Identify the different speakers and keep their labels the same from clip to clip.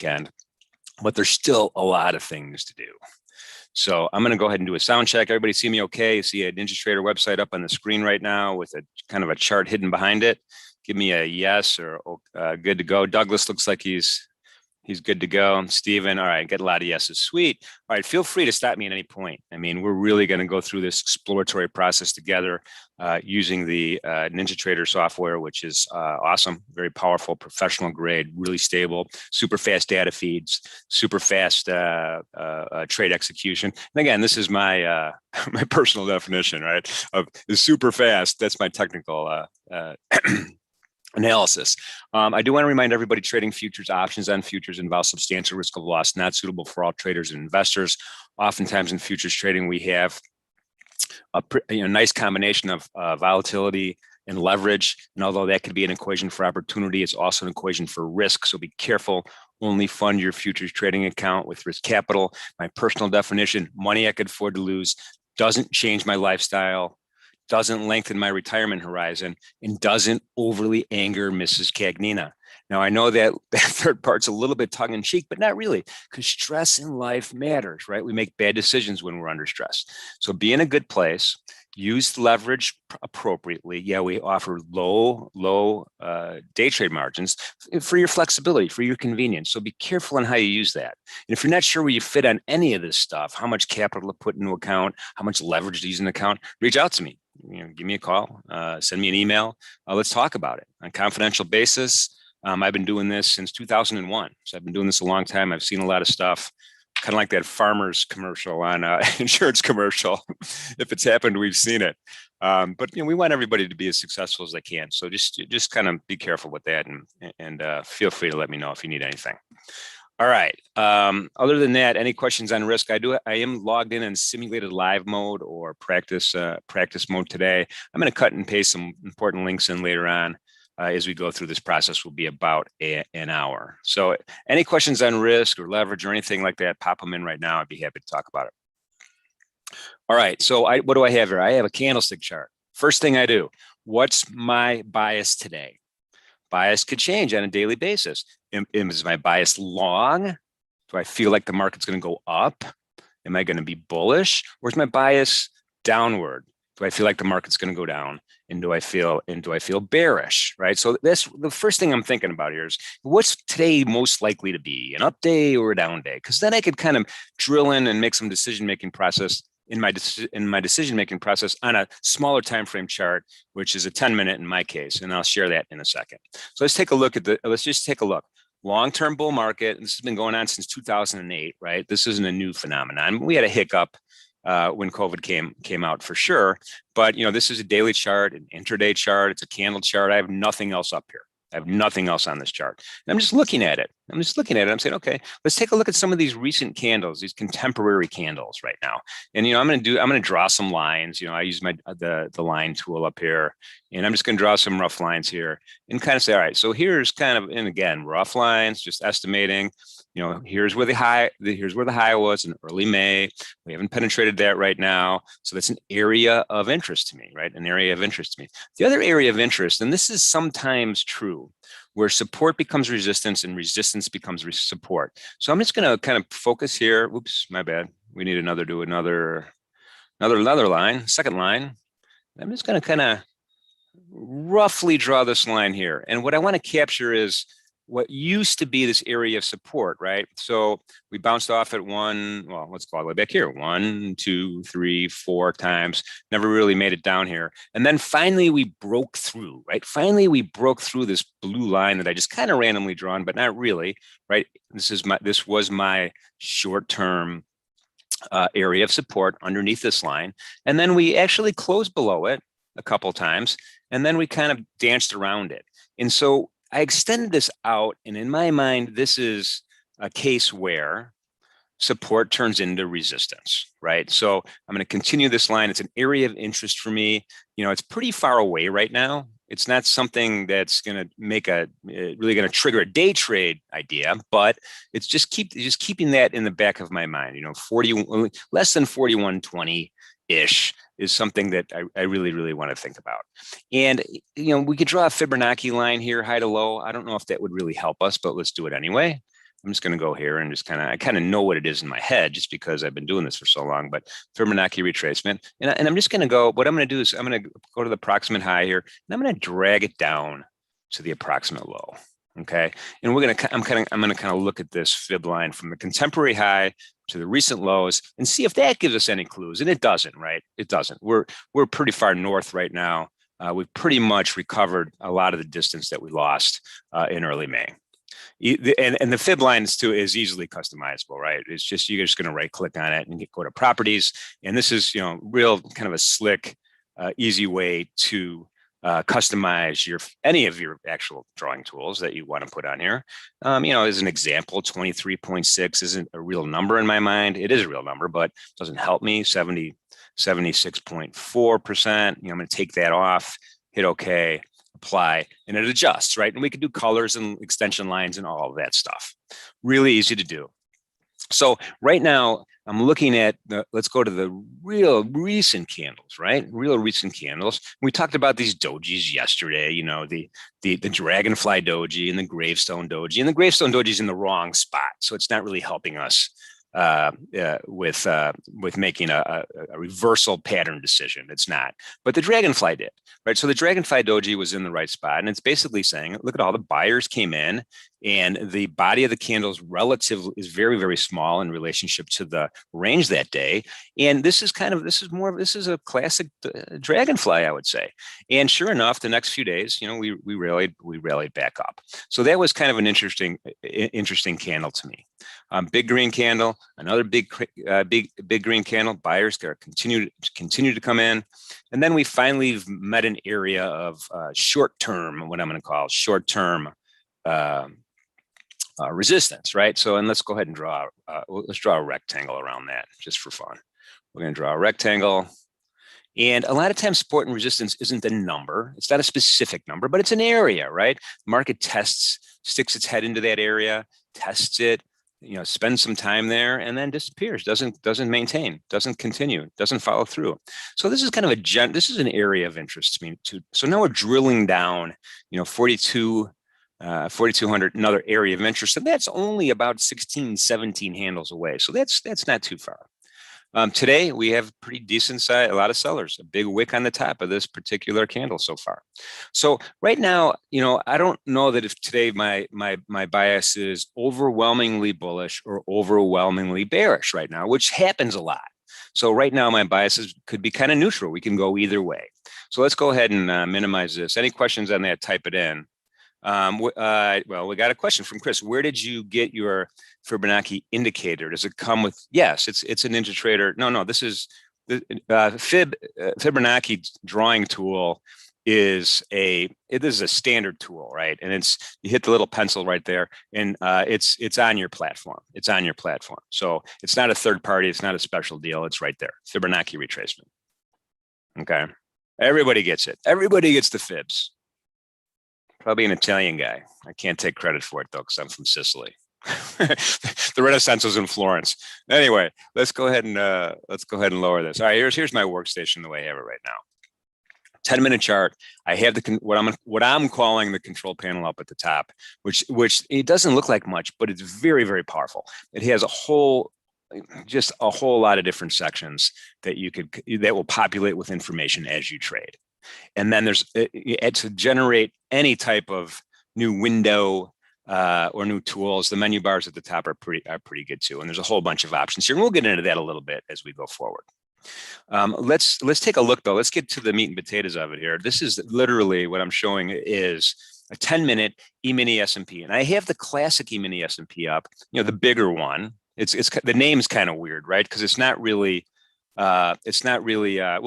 Speaker 1: weekend, but there's still a lot of things to do. So I'm going to go ahead and do a sound check. Everybody see me okay? You see a NinjaTrader website up on the screen right now with a kind of a chart hidden behind it. Give me a yes or good to go. Douglas looks like he's good to go. Steven, all right, get a lot of yeses. Sweet. All right, feel free to stop me at any point. I mean, we're really going to go through this exploratory process together using the NinjaTrader software, which is awesome, very powerful, professional grade, really stable, super fast data feeds, super fast trade execution. And again, this is my my personal definition, right, of super fast. That's my technical analysis. I do want to remind everybody trading futures, options on futures involves substantial risk of loss, not suitable for all traders and investors. Oftentimes in futures trading, we have a nice combination of volatility and leverage. And although that could be an equation for opportunity, it's also an equation for risk. So be careful. Only fund your futures trading account with risk capital. My personal definition, money I could afford to lose, doesn't change my lifestyle, doesn't lengthen my retirement horizon, and doesn't overly anger Mrs. Cagnina. Now, I know that third part's a little bit tongue-in-cheek, but not really, because stress in life matters, right? We make bad decisions when we're under stress. So be in a good place, use leverage appropriately. Yeah, we offer low day trade margins for your flexibility, for your convenience. So be careful on how you use that. And if you're not sure where you fit on any of this stuff, how much capital to put into account, how much leverage to use in an account, reach out to me. Give me a call, send me an email. Let's talk about it on a confidential basis. I've been doing this since 2001. So I've been doing this a long time. I've seen a lot of stuff, kind of like that farmer's commercial on insurance commercial. If it's happened, we've seen it. But we want everybody to be as successful as they can. So just kind of be careful with that, and feel free to let me know if you need anything. All right. Other than that, any questions on risk? I am logged in simulated live mode or practice mode today. I'm going to cut and paste some important links in later on as we go through this process. Will be about an hour. So any questions on risk or leverage or anything like that, pop them in right now. I'd be happy to talk about it. All right. So what do I have here? I have a candlestick chart. First thing I do, what's my bias today? Bias could change on a daily basis. Is my bias long? Do I feel like the market's going to go up? Am I going to be bullish? Or is my bias downward? Do I feel like the market's going to go down? And do I feel bearish? Right. So that's the first thing I'm thinking about here is what's today most likely to be, an up day or a down day? Because then I could kind of drill in and make some decision-making process in my decision-making process on a smaller time frame chart, which is a 10-minute in my case, and I'll share that in a second. So let's just take a look. Long-term bull market, and this has been going on since 2008, right? This isn't a new phenomenon. We had a hiccup when COVID came out for sure, but this is a daily chart, an intraday chart, it's a candle chart. I have nothing else up here. I have nothing else on this chart. And I'm just looking at it. I'm saying, okay, let's take a look at some of these recent candles, these contemporary candles right now. And I'm going to draw some lines. I use the line tool up here, and I'm just going to draw some rough lines here and kind of say, all right, so here's kind of, and again, rough lines, just estimating. Here's where the high was in early May. We haven't penetrated that right now. So that's an area of interest to me, right? An area of interest to me. The other area of interest, and this is sometimes true, where support becomes resistance and resistance becomes support. So I'm just going to kind of focus here. Oops, my bad. We need another line, second line. I'm just going to kind of roughly draw this line here. And what I want to capture is what used to be this area of support, right? So we bounced off at let's go all the way back here. 1, 2, 3, 4 times, never really made it down here. And then finally we broke through, right? Finally we broke through this blue line that I just kind of randomly drawn, but not really, right? This was my short-term area of support underneath this line. And then we actually closed below it a couple times, and then we kind of danced around it. And so I extended this out, and in my mind, this is a case where support turns into resistance, right? So I'm going to continue this line. It's an area of interest for me. It's pretty far away right now. It's not something that's going to really going to trigger a day trade idea, but it's just keeping that in the back of my mind. 40, less than 41.20-ish is something that I really, really want to think about. And, we could draw a Fibonacci line here, high to low. I don't know if that would really help us, but let's do it anyway. I'm just going to go here and just I kind of know what it is in my head just because I've been doing this for so long, but Fibonacci retracement. And I'm just going to go, what I'm going to do is I'm going to go to the approximate high here, and I'm going to drag it down to the approximate low. Okay. And I'm going to kind of look at this fib line from the contemporary high to the recent lows and see if that gives us any clues. And it doesn't, right? It doesn't. We're pretty far north right now. We've pretty much recovered a lot of the distance that we lost in early May. And the fib lines too is easily customizable, right? It's just, you're just going to right click on it and go to properties. And this is, real kind of a slick, easy way to customize any of your actual drawing tools that you want to put on here. As an example, 23.6 isn't a real number in my mind. It is a real number, but it doesn't help me. 76.4%. I'm going to take that off, hit OK, apply, and it adjusts, right? And we can do colors and extension lines and all of that stuff. Really easy to do. So right now I'm looking at let's go to the real recent candles, right? Real recent candles. We talked about these dojis yesterday, the dragonfly doji and the gravestone doji, and the gravestone doji is in the wrong spot. So it's not really helping us with making a reversal pattern decision. It's not, but the dragonfly did, right? So the dragonfly doji was in the right spot, and it's basically saying, look at all the buyers came in, and the body of the candles is very, very small in relationship to the range that day. And this is a classic dragonfly, I would say. And sure enough, the next few days, we rallied back up. So that was kind of an interesting candle to me. Big green candle, another big green candle. Buyers continue to come in, and then we finally met an area of short-term, what I'm going to call short-term resistance, right? So, and let's go ahead and let's draw a rectangle around that just for fun. We're going to draw a rectangle. And a lot of times support and resistance isn't a number. It's not a specific number, but it's an area, right? Market sticks its head into that area, tests it, spends some time there, and then disappears, doesn't maintain, doesn't continue, doesn't follow through. So this is kind of this is an area of interest to me too. So now we're drilling down, 4,200, another area of interest, and that's only about 16, 17 handles away. So that's not too far. Today we have pretty decent size, a lot of sellers, a big wick on the top of this particular candle so far. So right now, I don't know that if today my bias is overwhelmingly bullish or overwhelmingly bearish right now, which happens a lot. So right now my biases could be kind of neutral. We can go either way. So let's go ahead and minimize this. Any questions on that, type it in. Well, we got a question from Chris. Where did you get your Fibonacci indicator? Does it come with? Yes, it's a NinjaTrader. No, this is the Fibonacci drawing tool is a standard tool, right? And you hit the little pencil right there, and it's on your platform. It's on your platform. So it's not a third party. It's not a special deal. It's right there. Fibonacci retracement. Okay, everybody gets it. Everybody gets the fibs. Probably an Italian guy. I can't take credit for it though, because I'm from Sicily. The Renaissance was in Florence. Anyway, let's go ahead and lower this. All right, here's my workstation the way I have it right now. 10-minute chart. I have what I'm calling the control panel up at the top, which it doesn't look like much, but it's very, very powerful. It has just a whole lot of different sections that will populate with information as you trade. And then there's to generate any type of new window or new tools. The menu bars at the top are pretty good too. And there's a whole bunch of options here. And we'll get into that a little bit as we go forward. Let's take a look though. Let's get to the meat and potatoes of it here. This is literally what I'm showing is a 10-minute E-mini S&P, and I have the classic E-mini S&P up. The bigger one. It's the name's kind of weird, right? Because it's not really. We'll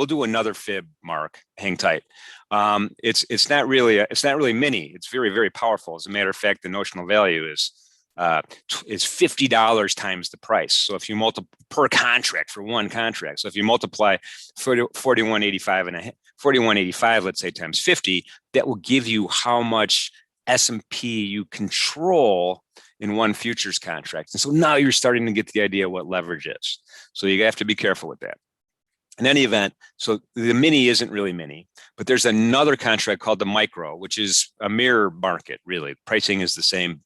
Speaker 1: do another fib, Mark. Hang tight. It's not really mini. It's very, very powerful. As a matter of fact, the notional value is $50 times the price. So if you multiply per contract for one contract, so if you multiply 4185, let's say, times 50, that will give you how much S&P you control in one futures contract. And so now you're starting to get the idea what leverage is. So you have to be careful with that. In any event, so the mini isn't really mini, but there's another contract called the micro, which is a mirror market, really. Pricing is the same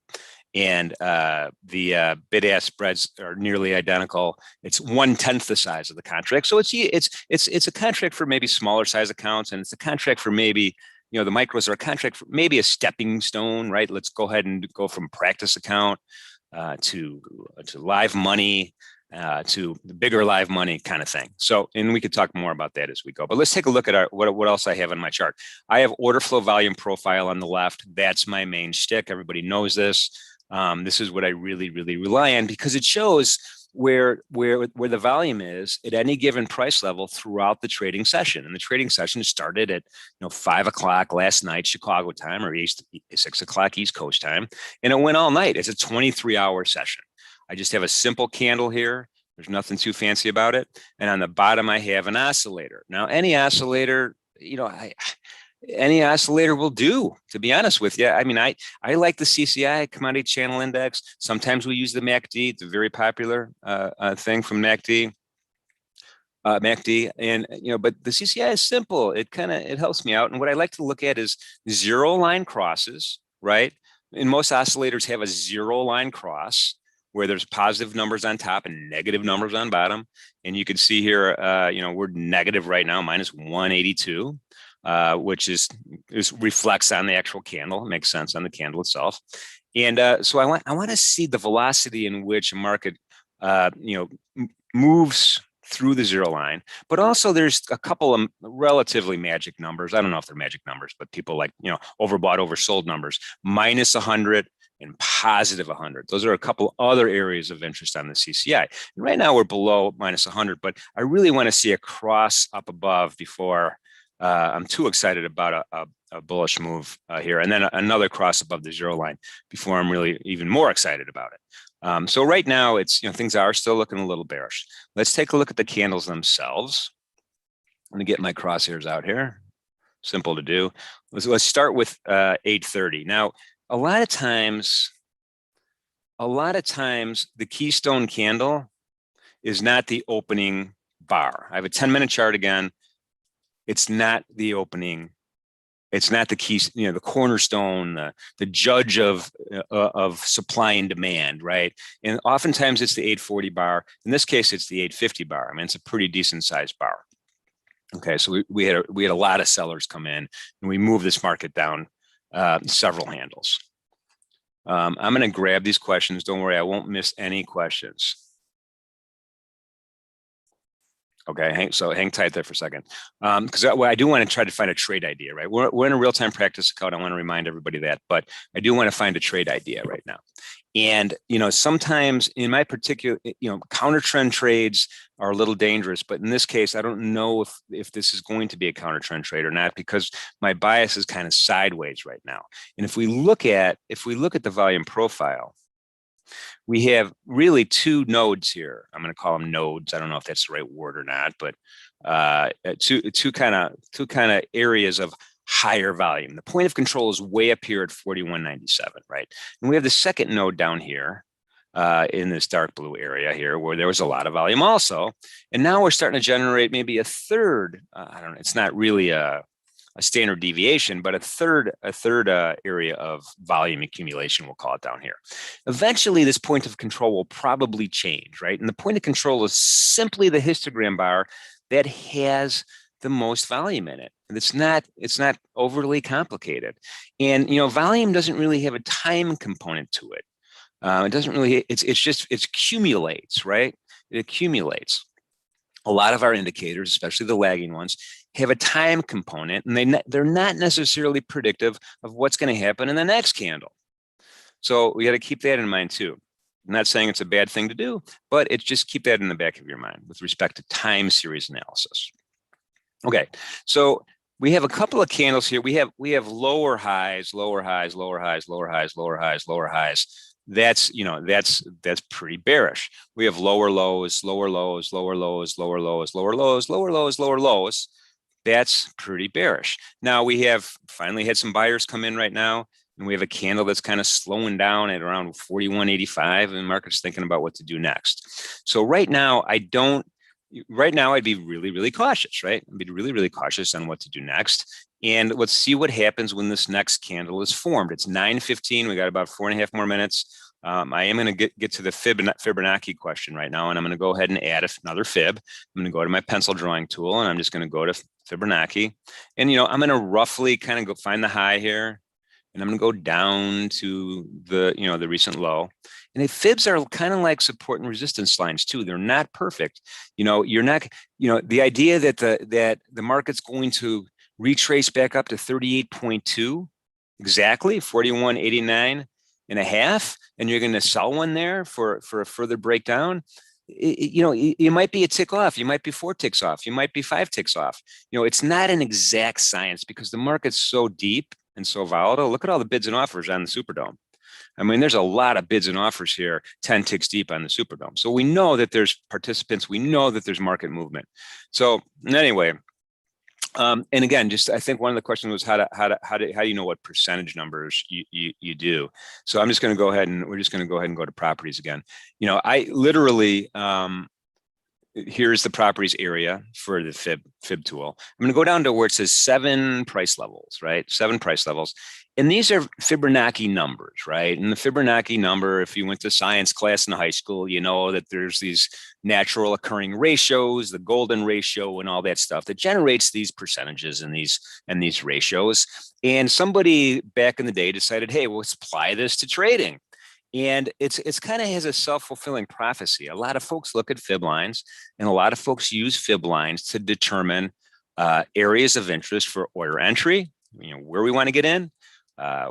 Speaker 1: and the bid-ask spreads are nearly identical. It's 1/10 the size of the contract, so it's a contract for maybe smaller size accounts, and it's a contract for maybe, you know, the micros are a contract for maybe a stepping stone, right? Let's go ahead and go from practice account to live money, to the bigger live money kind of thing. So, and we could talk more about that as we go, but let's take a look at what else I have on my chart. I have order flow volume profile on the left. That's my main shtick. Everybody knows this. This is what I really rely on, because it shows where the volume is at any given price level throughout the trading session. And the trading session started at 5 o'clock last night Chicago time, or 6 o'clock East Coast time, and it went all night. It's a 23-hour session. I just have a simple candle here. There's nothing too fancy about it. And on the bottom, I have an oscillator. Now, any oscillator, any oscillator will do, to be honest with you. I mean, I like the CCI, Commodity Channel Index. Sometimes we use the MACD. It's a very popular thing from MACD. And but the CCI is simple. It helps me out. And what I like to look at is zero line crosses, right? And most oscillators have a zero line cross, where there's positive numbers on top and negative numbers on bottom. And you can see here, we're negative right now, minus 182, which reflects on the actual candle. It makes sense on the candle itself. And so I want to see the velocity in which a market, moves through the zero line. But also there's a couple of relatively magic numbers. I don't know if they're magic numbers, but people like, overbought, oversold numbers, minus 100. And positive 100. Those are a couple other areas of interest on the CCI. And right now we're below minus 100, but I really want to see a cross up above before I'm too excited about a bullish move here. And then another cross above the zero line before I'm really even more excited about it. So right now it's, things are still looking a little bearish. Let's take a look at the candles themselves. I'm going to get my crosshairs out here. Simple to do. Let's start with 830. Now, a lot of times, the keystone candle is not the opening bar. I have a 10-minute chart again. It's not the opening. It's not the key, the cornerstone, the judge of supply and demand, right? And oftentimes it's the 840 bar. In this case, it's the 850 bar. I mean, it's a pretty decent sized bar. Okay, so we had a lot of sellers come in, and we moved this market down several handles. I'm going to grab these questions. Don't worry, I won't miss any questions. Okay, hang tight there for a second, because I do want to try to find a trade idea, right? We're in a real-time practice account. I want to remind everybody that, but I do want to find a trade idea right now. And sometimes in my particular, counter trend trades are a little dangerous, but in this case, I don't know if this is going to be a counter trend trade or not, because my bias is kind of sideways right now. And if we look at the volume profile, we have really two nodes here. I'm going to call them nodes. I don't know if that's the right word or not, but two kind of areas of higher volume. The point of control is way up here at 41.97, right? And we have the second node down here in this dark blue area here, where there was a lot of volume also. And now we're starting to generate maybe a third. I don't know. It's not really a standard deviation, but a third area of volume accumulation, we'll call it down here. Eventually, this point of control will probably change, right? And the point of control is simply the histogram bar that has the most volume in it. And it's not overly complicated. And volume doesn't really have a time component to it. It doesn't really. It accumulates, right? It accumulates. A lot of our indicators, especially the lagging ones, have a time component, and they're not necessarily predictive of what's going to happen in the next candle. So we got to keep that in mind too. I'm not saying it's a bad thing to do, but it's just keep that in the back of your mind with respect to time series analysis. Okay, so we have a couple of candles here. We have lower highs, lower highs, lower highs, lower highs, lower highs, lower highs. That's pretty bearish. We have lower lows, lower lows, lower lows, lower lows, lower lows, lower lows, lower lows. That's pretty bearish. Now we have finally had some buyers come in right now, and we have a candle that's kind of slowing down at around 41.85, and the market's thinking about what to do next. So right now, I'd be really, really cautious, right? I'd be really, really cautious on what to do next. And let's see what happens when this next candle is formed. It's 9:15. We got about 4.5 more minutes. I am going to get to the Fibonacci question right now, and I'm going to go ahead and add another fib. I'm going to go to my pencil drawing tool, and I'm just going to go to Fibonacci. And, I'm going to roughly kind of go find the high here, and I'm going to go down to the, the recent low. And the fibs are kind of like support and resistance lines too. They're not perfect. You're not, the idea that the market's going to retrace back up to 38.2, exactly 41.89 and a half, and you're going to sell one there for a further breakdown. You might be a tick off, you might be 4 ticks off, you might be 5 ticks off. It's not an exact science because the market's so deep and so volatile. Look at all the bids and offers on the Superdome. I mean, there's a lot of bids and offers here, 10 ticks deep on the Superdome. So we know that there's participants. We know that there's market movement. So anyway, and again, I think one of the questions was how do you know what percentage numbers you do? So I'm just going to go ahead and we're just going to go ahead and go to properties again. I literally, here's the properties area for the fib tool. I'm going to go down to where it says 7 price levels, right? 7 price levels. And these are Fibonacci numbers, right? And the Fibonacci number, if you went to science class in high school, you know that there's these natural occurring ratios, the golden ratio and all that stuff that generates these percentages and these ratios. And somebody back in the day decided, hey, well, let's apply this to trading. And it's kind of has a self-fulfilling prophecy. A lot of folks look at fib lines, and a lot of folks use fib lines to determine areas of interest for order entry, where we want to get in,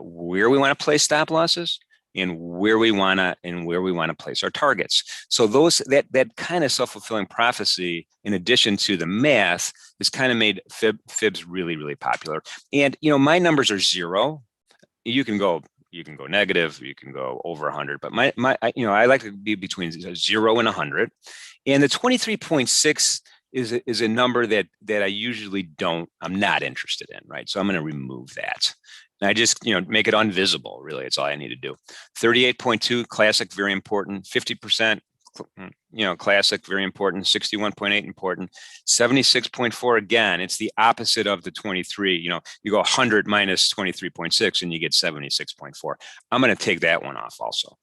Speaker 1: where we want to place stop losses, and where we want to place our targets. So that kind of self-fulfilling prophecy, in addition to the math, has kind of made fibs really, really popular. And my numbers are 0. You can go negative, you can go over 100, but I like to be between 0 and 100. And the 23.6 is a number that I usually I'm not interested in, right? So I'm going to remove that. And I just, make it unvisible, really. It's all I need to do. 38.2, classic, very important. 50%, classic, very important. 61.8, important. 76.4, again, it's the opposite of the 23. You go 100 minus 23.6 and you get 76.4. I'm going to take that one off also.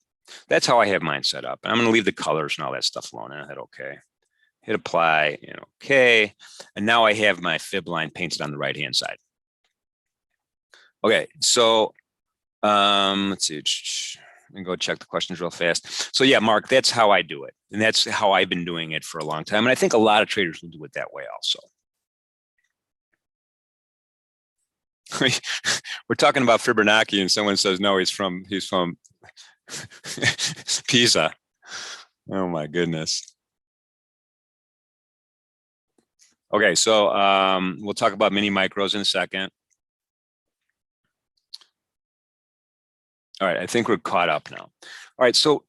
Speaker 1: That's how I have mine set up. And I'm going to leave the colors and all that stuff alone. And I hit OK. Hit apply, OK. And now I have my fib line painted on the right-hand side. Okay, so let's see. And go check the questions real fast. So yeah, Mark, that's how I do it. And that's how I've been doing it for a long time. And I think a lot of traders will do it that way also. We're talking about Fibonacci and someone says, no, he's from Pisa. Oh my goodness. Okay, so we'll talk about mini micros in a second. All right, I think we're caught up now. All right, so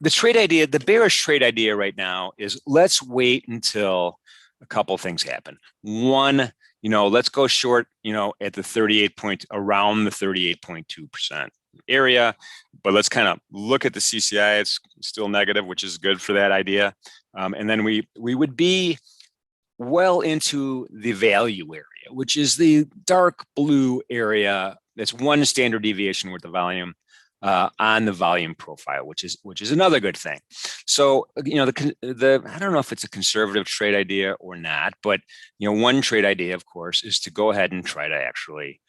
Speaker 1: the trade idea, the bearish trade idea right now is let's wait until a couple things happen. One, let's go short, at the around the 38.2% area, but let's kind of look at the CCI. It's still negative, which is good for that idea. And then we would be well into the value area, which is the dark blue area. That's one standard deviation worth of volume on the volume profile, which is another good thing. So I don't know if it's a conservative trade idea or not, but one trade idea, of course, is to go ahead and try to actually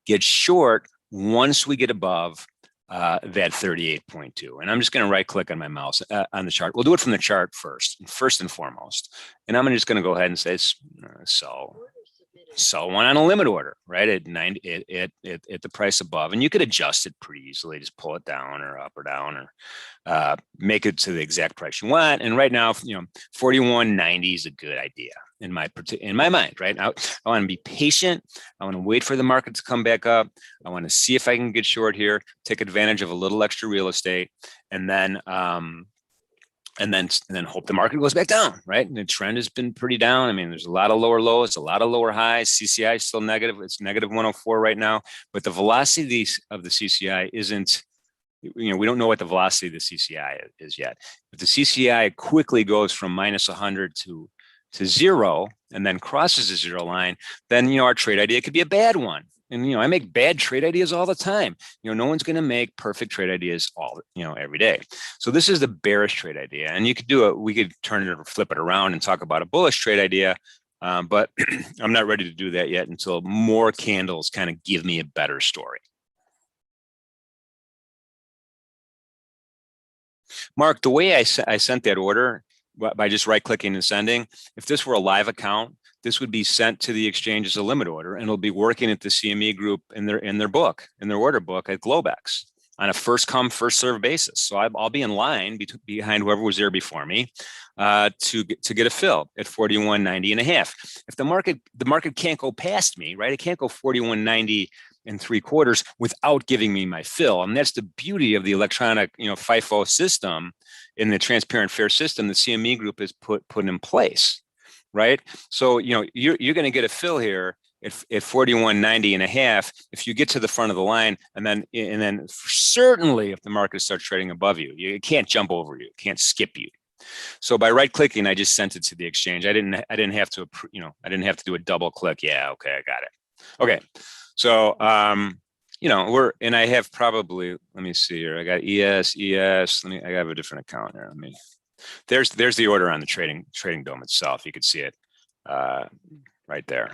Speaker 1: get short once we get above that 38.2. And I'm just going to right click on my mouse on the chart. We'll do it from the chart first and foremost. And I'm just going to go ahead and say sell one on a limit order, right? At the price above, and you could adjust it pretty easily. Just pull it down or up or down, or make it to the exact price you want. And right now, 41.90 is a good idea in my mind. Right now, I want to be patient. I want to wait for the market to come back up. I want to see if I can get short here, take advantage of a little extra real estate, and then hope the market goes back down, right? And the trend has been pretty down. I mean, there's a lot of lower lows, a lot of lower highs. CCI is still negative. It's negative 104 right now, but the velocity of the CCI isn't, we don't know what the velocity of the CCI is yet. But the CCI quickly goes from minus 100 to to zero and then crosses the zero line, then, our trade idea could be a bad one. And, I make bad trade ideas all the time. No one's going to make perfect trade ideas every day. So this is the bearish trade idea. And we could turn it or flip it around and talk about a bullish trade idea. But I'm not ready to do that yet until more candles kind of give me a better story. Mark, the way I sent that order by just right-clicking and sending, if this were a live account, this would be sent to the exchange as a limit order, and it'll be working at the CME group in their order book at Globex on a first come, first serve basis. So I'll be in line behind whoever was there before me to get a fill at 41.90 and a half. If the market can't go past me, right? It can't go 41.90 and 3/4 without giving me my fill. And that's the beauty of the electronic, FIFO system in the transparent fair system the CME group has put in place, right? So, you're going to get a fill here at 41.90 and a half if you get to the front of the line, and then certainly if the market starts trading above you, it can't jump over you, it can't skip you. So by right clicking, I just sent it to the exchange. I didn't have to, I didn't have to do a double click. Yeah, okay, I got it. Okay. So, and I have probably, let me see here. I got ES. I have a different account here. There's the order on the trading dome itself. You can see it right there.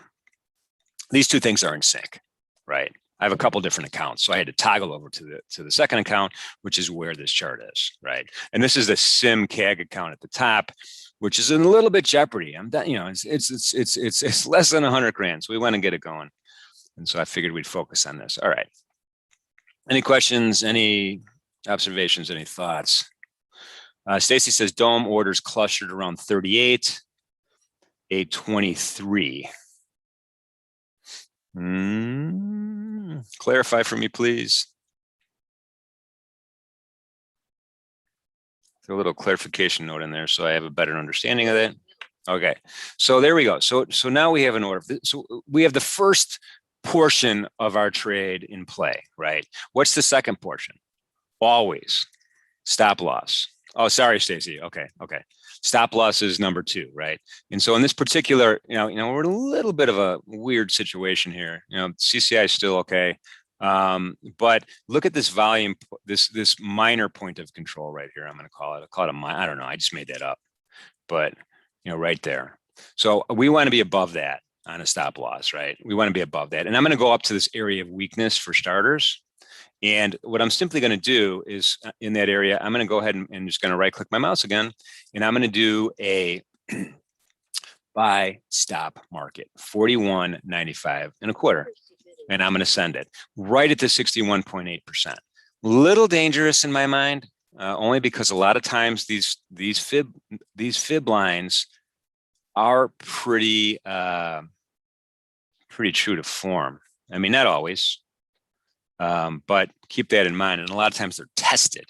Speaker 1: These two things are in sync, right? I have a couple different accounts, so I had to toggle over to the second account, which is where this chart is, right? And this is the Sim CAG account at the top, which is in a little bit jeopardy. It's less than 100 grand, so we want to get it going. And so I figured we'd focus on this. All right. Any questions, any observations, any thoughts? Stacy says dome orders clustered around 38, 823. Clarify for me, please. A little clarification note in there so I have a better understanding of that. Okay. So there we go. So now we have an order. So we have the first portion of our trade in play, right? What's the second portion? Always stop loss. Oh, sorry, Stacy. Okay. Stop loss is number 2, right? And so in this particular, we're in a little bit of a weird situation here. CCI is still okay, but look at this volume, this minor point of control right here. I'm going to call it. I don't know. I just made that up, but right there. So we want to be above that on a stop loss, right? We want to be above that. And I'm going to go up to this area of weakness for starters. And what I'm simply going to do is in that area, I'm going to go ahead and just going to right click my mouse again. And I'm going to do a buy stop market, 41.95 and a quarter. And I'm going to send it right at the 61.8%. Little dangerous in my mind, only because a lot of times these fib lines are pretty true to form. I mean, not always, but keep that in mind. And a lot of times they're tested,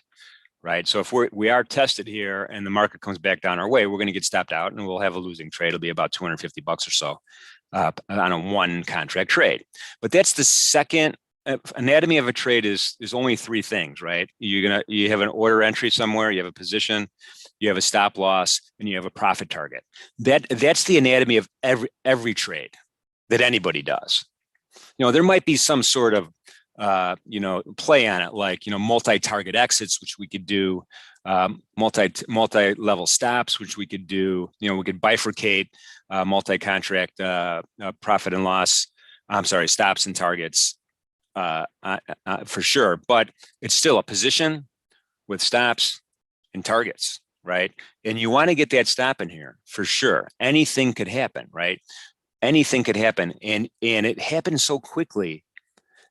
Speaker 1: right? So if we are tested here and the market comes back down our way, we're going to get stopped out and we'll have a losing trade. It'll be about $250 or so on a one contract trade. But that's the second anatomy of a trade is only 3 things, right? You have an order entry somewhere, you have a position, you have a stop loss, and you have a profit target. That's the anatomy of every trade that anybody does. There might be some sort of play on it, like multi-target exits, which we could do, multi-level stops, which we could do. We could bifurcate multi-contract profit and loss. Stops and targets for sure, but it's still a position with stops and targets, right? And you want to get that stop in here for sure. Anything could happen, right? Anything could happen, and it happens so quickly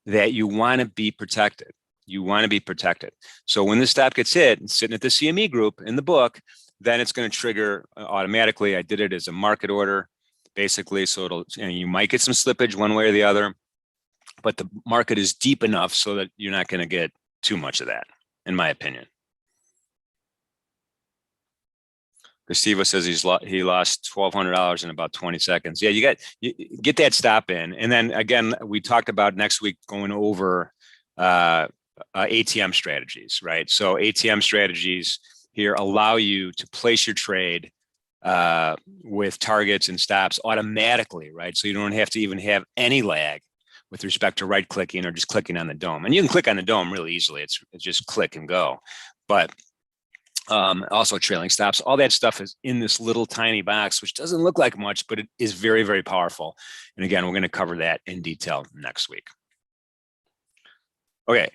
Speaker 1: that you want to be protected. You want to be protected. So when the stop gets hit and sitting at the CME group in the book, then it's going to trigger automatically. I did it as a market order, basically. So you might get some slippage one way or the other, but the market is deep enough so that you're not going to get too much of that, in my opinion. Steve says he lost $1,200 in about 20 seconds. Yeah, you get that stop in. And then again, we talked about next week going over ATM strategies, right? So ATM strategies here allow you to place your trade with targets and stops automatically, right? So you don't have to even have any lag with respect to right clicking or just clicking on the dome. And you can click on the dome really easily. It's just click and go. But also trailing stops, all that stuff is in this little tiny box, which doesn't look like much, but it is very, very powerful. And again, we're going to cover that in detail next week. Okay.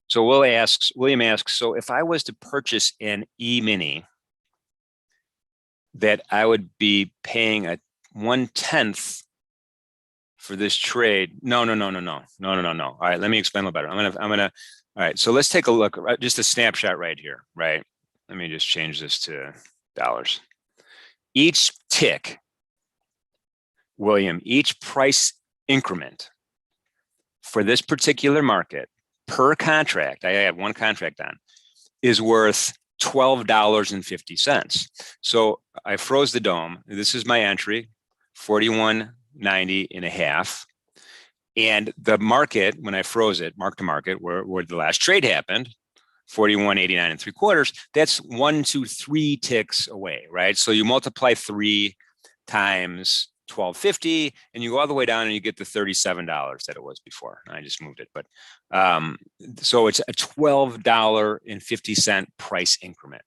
Speaker 1: So William asks, so if I was to purchase an E-mini, that I would be paying a 1/10 for this trade. No. All right, let me explain a little better. All right, so let's take a look, just a snapshot right here, right? Let me just change this to dollars. Each tick, William, each price increment for this particular market per contract, I had one contract on, is worth $12.50. So I froze the dome. This is my entry, 41.90.5. And the market, when I froze it, mark to market, where the last trade happened, 41.89 3/4, that's 1, 2, 3 ticks away, right? So you multiply 3 times 12.50, and you go all the way down and you get the $37 that it was before. I just moved it, but so it's a $12.50 price increment.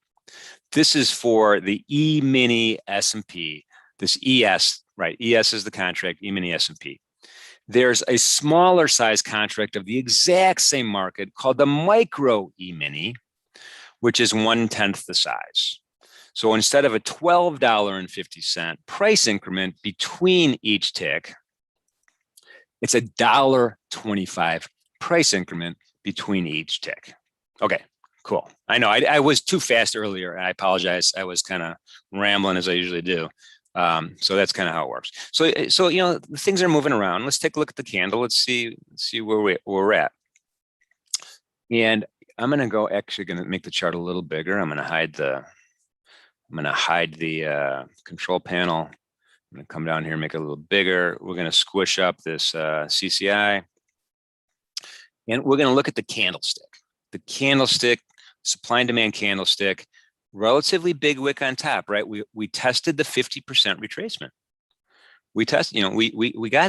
Speaker 1: This is for the E-mini S&P, this ES, right? ES is the contract, E-mini S&P. There's a smaller size contract of the exact same market called the micro E-mini, which is 1/10 the size. So instead of a $12.50 price increment between each tick, it's a $1.25 price increment between each tick. Okay, cool. I know I was too fast earlier. I apologize. I was kind of rambling as I usually do. So that's kind of how it works. So things are moving around. Let's take a look at the candle. Let's see where we're at. And I'm going to make the chart a little bigger. I'm going to hide the control panel. I'm going to come down here and make it a little bigger. We're going to squish up this CCI. And we're going to look at the candlestick. The candlestick, supply and demand candlestick, relatively big wick on top, right? We tested the 50% retracement. We got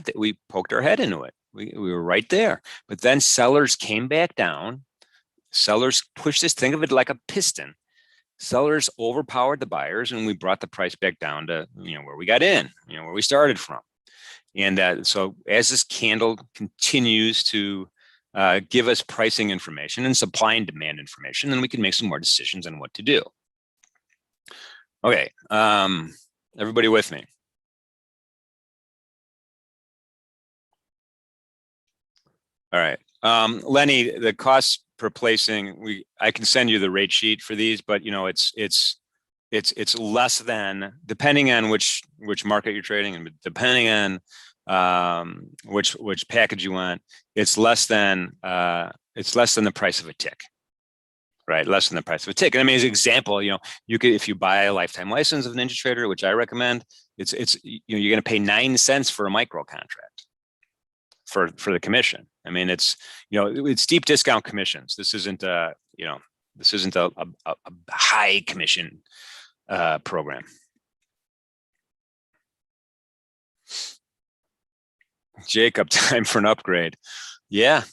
Speaker 1: that. We poked our head into it. We were right there. But then sellers came back down. Sellers pushed this, think of it like a piston. Sellers overpowered the buyers, and we brought the price back down to where we got in, where we started from. And so as this candle continues to give us pricing information and supply and demand information, then we can make some more decisions on what to do. Okay, everybody with me? All right, Lenny, the cost per placing, I can send you the rate sheet for these, but it's less than, depending on which market you're trading and depending on which package you want, it's less than the price of a tick, right? Less than the price of a tick. And I mean, as an example, you could, if you buy a lifetime license of NinjaTrader, which I recommend, it's you're going to pay 9 cents for a micro contract for the commission. I mean, it's deep discount commissions. This isn't a high commission program. Jacob, time for an upgrade. Yeah,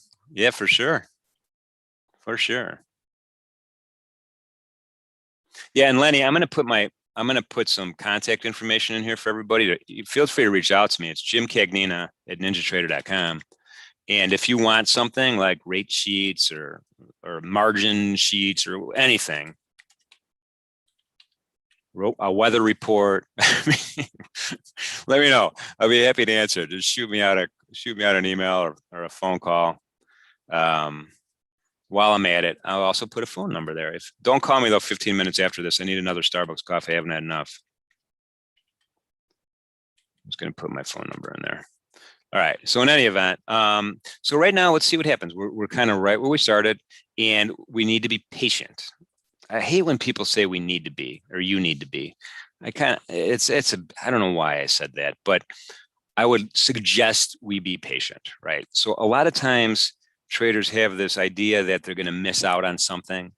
Speaker 1: for sure. Yeah, and Lenny, I'm going to put some contact information in here for everybody. Feel free to reach out to me. It's Jim Cagnina at NinjaTrader.com. And if you want something like rate sheets or margin sheets or anything, a weather report, let me know. I'll be happy to answer. Just shoot me out an email or a phone call. While I'm at it, I'll also put a phone number there. Don't call me though 15 minutes after this. I need another Starbucks coffee. I haven't had enough. I'm just going to put my phone number in there. All right. So in any event, so right now, let's see what happens. We're kind of right where we started, and we need to be patient. I hate when people say we need to be or you need to be. I don't know why I said that, but I would suggest we be patient, right? So a lot of times traders have this idea that they're going to miss out on something.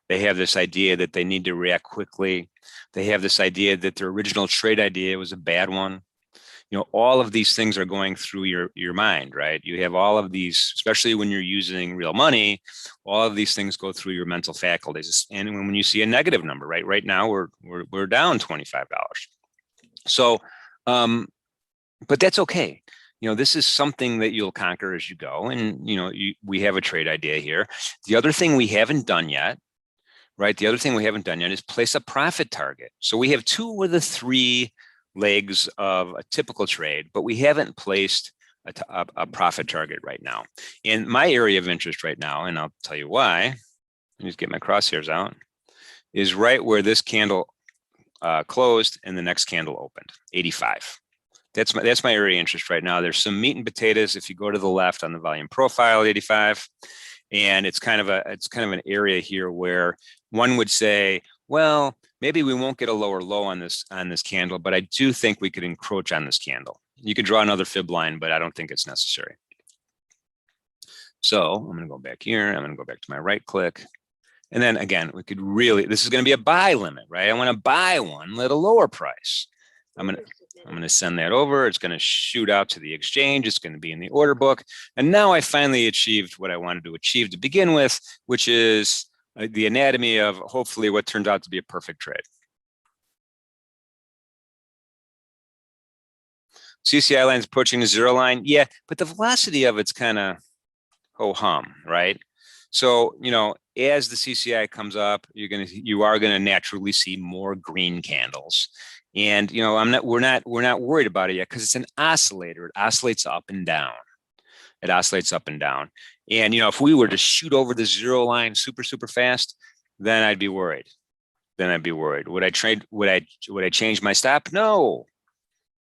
Speaker 1: They have this idea that they need to react quickly. They have this idea that their original trade idea was a bad one. You know, all of these things are going through your mind, right? You have all of these, especially when you're using real money, all of these things go through your mental faculties. And when you see a negative number, right? Right now we're down $25. So, but that's okay. You know, this is something that you'll conquer as you go. And, you know, we have a trade idea here. The other thing we haven't done yet, right? The other thing we haven't done yet is place a profit target. So we have 2 of the 3 legs of a typical trade, but we haven't placed a profit target right now. In my area of interest right now, and I'll tell you why, let me just get my crosshairs out, is right where this candle closed and the next candle opened, 85. That's my area of interest right now. There's some meat and potatoes if you go to the left on the volume profile, 85. And it's kind of an area here where one would say, well, maybe we won't get a lower low on this candle, but I do think we could encroach on this candle. You could draw another fib line, but I don't think it's necessary. So I'm going to go back here. I'm going to go back to my right click. And then again, we could really, this is going to be a buy limit, right? I want to buy one at a lower price. I'm going to send that over. It's going to shoot out to the exchange. It's going to be in the order book. And now I finally achieved what I wanted to achieve to begin with, which is the anatomy of hopefully what turned out to be a perfect trade. CCI line's approaching the 0 line. Yeah, but the velocity of it's kind of ho-hum, right? So, you know, as the CCI comes up, you are going to naturally see more green candles. And, you know, we're not worried about it yet because it's an oscillator. It oscillates up and down. It oscillates up and down. And, you know, if we were to shoot over the 0 line super fast, then I'd be worried. Would I change my stop? No.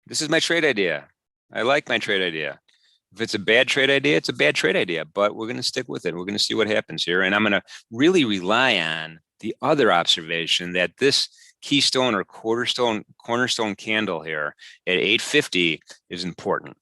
Speaker 1: This is my trade idea. I like my trade idea. If it's a bad trade idea, it's a bad trade idea, but we're going to stick with it. We're going to see what happens here. And I'm going to really rely on the other observation that this keystone or cornerstone candle here at 850 is important.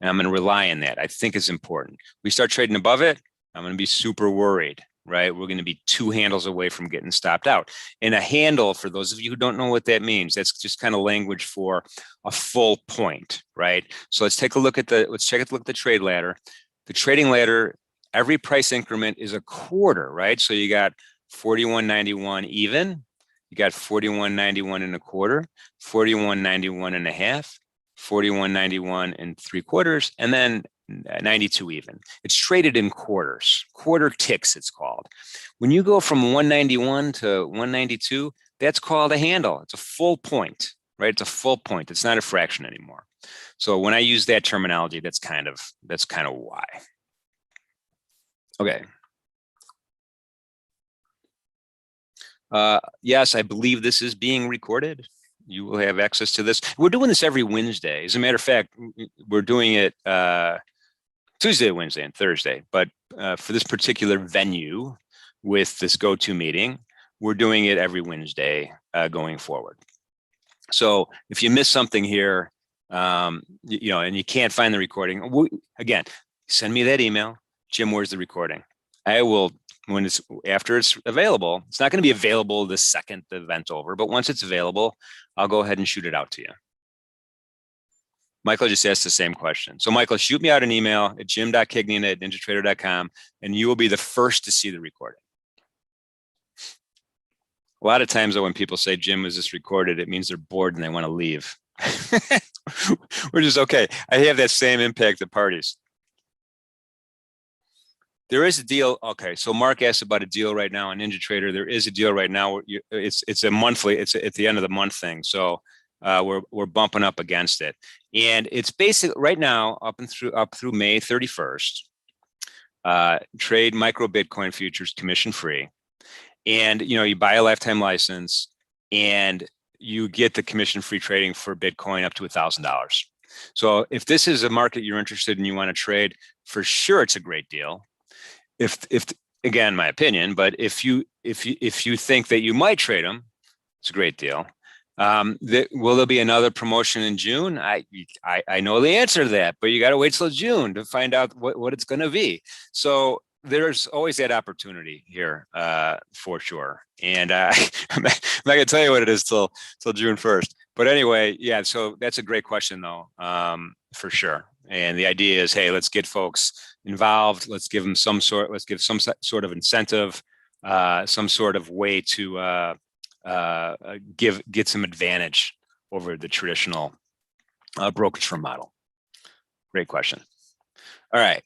Speaker 1: And I'm going to rely on that. I think it's important. We start trading above it, I'm going to be super worried, right? We're going to be 2 handles away from getting stopped out. And a handle, for those of you who don't know what that means, that's just kind of language for a full point, right? So let's take a look at the trade ladder. The trading ladder, every price increment is a quarter, right? So you got 41.91 even, you got 41.91 and a quarter, 41.91 and a half, 41.91 and 3/4, and then 92 even. It's traded in quarters, quarter ticks it's called. When you go from 191 to 192, that's called a handle. It's a full point, right? It's a full point. It's not a fraction anymore. So when I use that terminology, that's kind of why. Okay. Yes, I believe this is being recorded. You will have access to this. We're doing this every Wednesday. As a matter of fact, we're doing it Tuesday, Wednesday, and Thursday. But for this particular venue with this go-to meeting, we're doing it every Wednesday going forward. So if you miss something here, you know, and you can't find the recording, again, send me that email. Jim, where's the recording? I will, after it's available. It's not going to be available the second the event's over, but once it's available, I'll go ahead and shoot it out to you. Michael just asked the same question. So Michael, shoot me out an email at jim.cagnina@ninjatrader.com, and you will be the first to see the recording. A lot of times though, when people say, Jim, was this recorded? It means they're bored and they want to leave. Which is okay. I have that same impact at parties. There is a deal. Okay, so Mark asked about a deal right now on NinjaTrader. There is a deal right now. It's a monthly. It's at the end of the month thing. So we're bumping up against it, and it's basically right now up through May 31st. Trade micro Bitcoin futures commission free, and you know you buy a lifetime license, and you get the commission free trading for Bitcoin up to $1,000. So if this is a market you're interested in, you want to trade, for sure, it's a great deal. If again, my opinion, but if you think that you might trade them, it's a great deal. Will there be another promotion in June? I know the answer to that, but you got to wait till June to find out what it's going to be. So there's always that opportunity here, for sure. And I'm not going to tell you what it is till June 1st. But anyway, yeah. So that's a great question, though, for sure. And the idea is, hey, let's get folks involved. Let's give some sort of incentive, some sort of way to get some advantage over the traditional brokerage firm model. Great question. All right.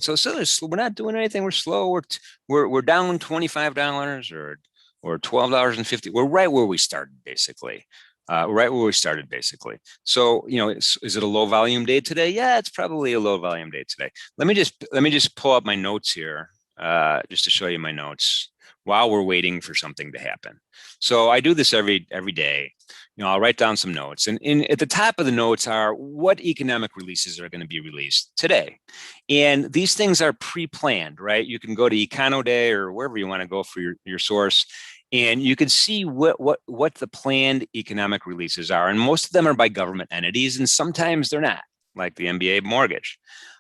Speaker 1: So we're not doing anything. We're slow. We're down $25 or $12.50. We're right where we started, basically. So, is it a low volume day today? Yeah, it's probably a low volume day today. Let me just pull up my notes here, just to show you my notes while we're waiting for something to happen. So I do this every day. I'll write down some notes, and at the top of the notes are what economic releases are going to be released today. And these things are pre-planned, right? You can go to Econo Day or wherever you want to go for your source, and you can see what the planned economic releases are. And most of them are by government entities, and sometimes they're not, like the MBA mortgage.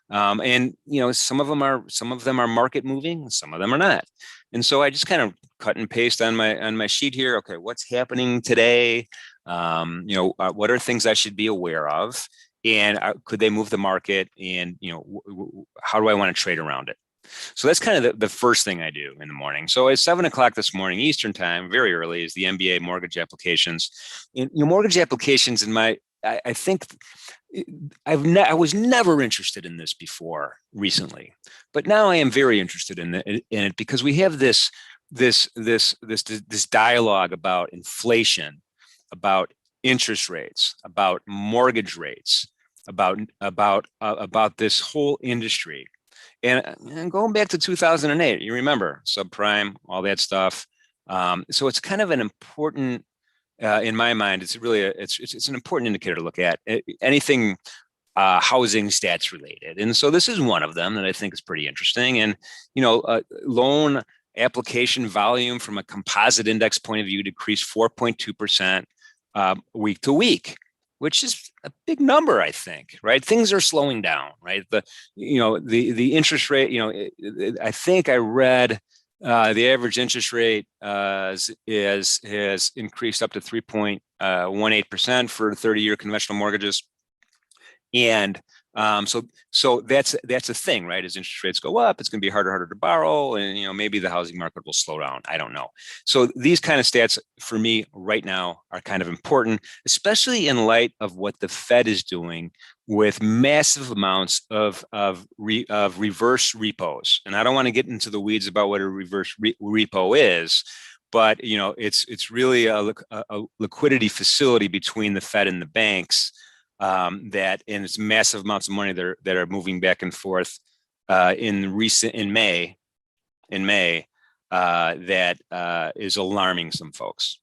Speaker 1: And some of them are market moving, some of them are not. And so I just kind of cut and paste on my sheet here. Okay, what's happening today? What are things I should be aware of, and could they move the market? And how do I want to trade around it? So that's kind of the first thing I do in the morning. So at 7 o'clock this morning Eastern time, very early, is the MBA mortgage applications. And mortgage applications I think I was never interested in this before recently, but now I am very interested in it because we have this dialogue about inflation, about interest rates, about mortgage rates, about this whole industry, and going back to 2008, you remember subprime, all that stuff. So it's kind of an important. In my mind, it's really it's an important indicator to look at. Anything housing stats related, and so this is one of them that I think is pretty interesting. And loan application volume from a composite index point of view decreased 4.2% week to week, which is a big number, I think. Right, things are slowing down. Right, the interest rate. I think I read. The average interest rate has increased up to 3.18% for 30-year conventional mortgages, and so that's a thing, right? As interest rates go up, it's going to be harder to borrow, and maybe the housing market will slow down. I don't know. So these kind of stats for me right now are kind of important, especially in light of what the Fed is doing with massive amounts of reverse repos. And I don't want to get into the weeds about what a reverse repo is, but it's really a liquidity facility between the Fed and the banks. And it's massive amounts of money that are moving back and forth in May that is alarming some folks.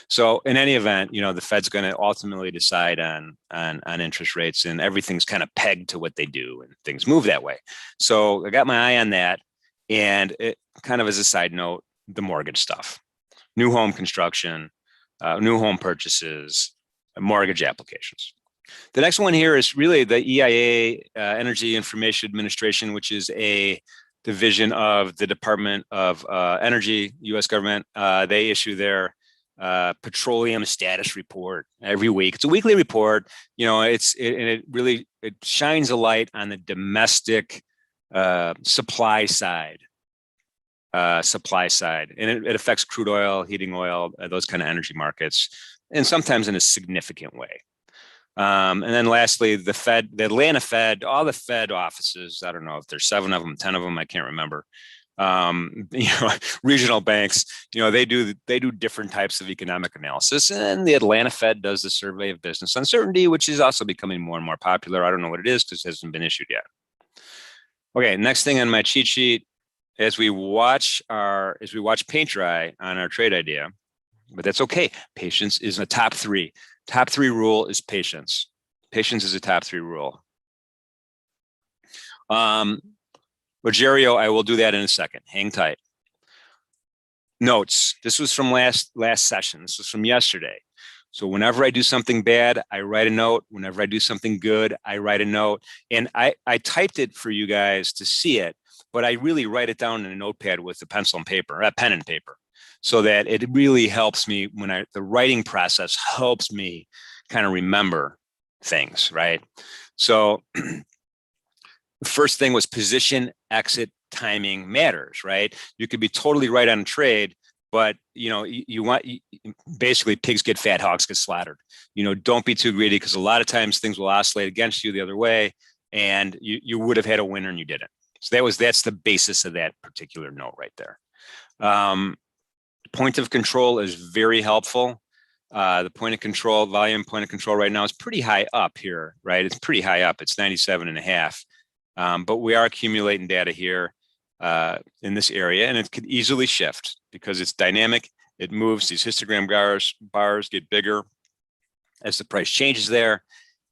Speaker 1: So in any event, the Fed's going to ultimately decide on interest rates, and everything's kind of pegged to what they do, and things move that way. So I got my eye on that, and it kind of as a side note, the mortgage stuff, new home construction, new home purchases, mortgage applications. The next one here is really the EIA, Energy Information Administration, which is a division of the Department of Energy, U.S. government. They issue their petroleum status report every week. It's a weekly report. It really shines a light on the domestic supply side, and it affects crude oil, heating oil, those kind of energy markets, and sometimes in a significant way. And then lastly, the Atlanta Fed, all the Fed offices, I don't know if there's 7 of them, 10 of them, I can't remember. Regional banks, they do different types of economic analysis, and the Atlanta Fed does the survey of business uncertainty, which is also becoming more and more popular. I don't know what it is because it hasn't been issued yet. Okay, next thing on my cheat sheet, as we watch paint dry on our trade idea, but that's okay. Patience is a top 3. Top 3 rule is patience. Patience is a top 3 rule. Rogerio, I will do that in a second. Hang tight. Notes. This was from last session. This was from yesterday. So whenever I do something bad, I write a note. Whenever I do something good, I write a note. And I typed it for you guys to see it, but I really write it down in a notepad with a pencil and paper, a pen and paper, so that it really helps me when the writing process helps me kind of remember things, right? So the first thing was position, exit, timing matters, right? You could be totally right on a trade, but you want basically pigs get fat, hogs get slaughtered. Don't be too greedy, because a lot of times things will oscillate against you the other way, and you would have had a winner and you didn't. So that's the basis of that particular note right there. Point of control is very helpful. The point of control, volume point of control right now is pretty high up here, right? It's pretty high up. It's 97.5. But we are accumulating data here in this area, and it could easily shift because it's dynamic. It moves. These histogram bars get bigger as the price changes there.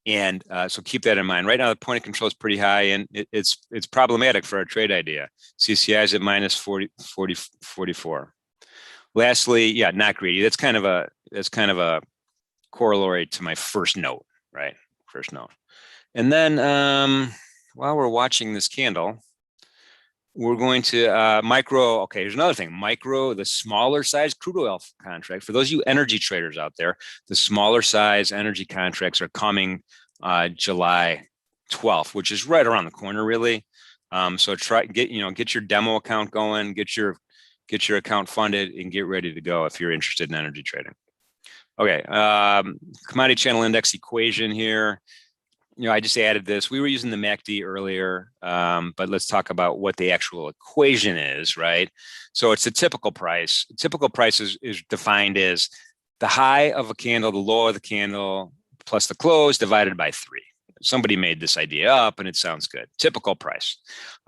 Speaker 1: And so keep that in mind. Right now, the point of control is pretty high, and it's problematic for our trade idea. CCI is at minus 44. Lastly, yeah, not greedy. That's kind of a corollary to my first note, right? First note. And then while we're watching this candle, we're going to micro. Okay, here's another thing. Micro, the smaller size crude oil contract. For those of you energy traders out there, the smaller size energy contracts are coming July 12th, which is right around the corner, really. So get your demo account going, get your account funded, and get ready to go if you're interested in energy trading. Okay, commodity channel index equation here. I just added this. We were using the MACD earlier, but let's talk about what the actual equation is, right? So it's the typical price. Typical price is defined as the high of a candle, the low of the candle, plus the close divided by 3. Somebody made this idea up, and it sounds good. Typical price.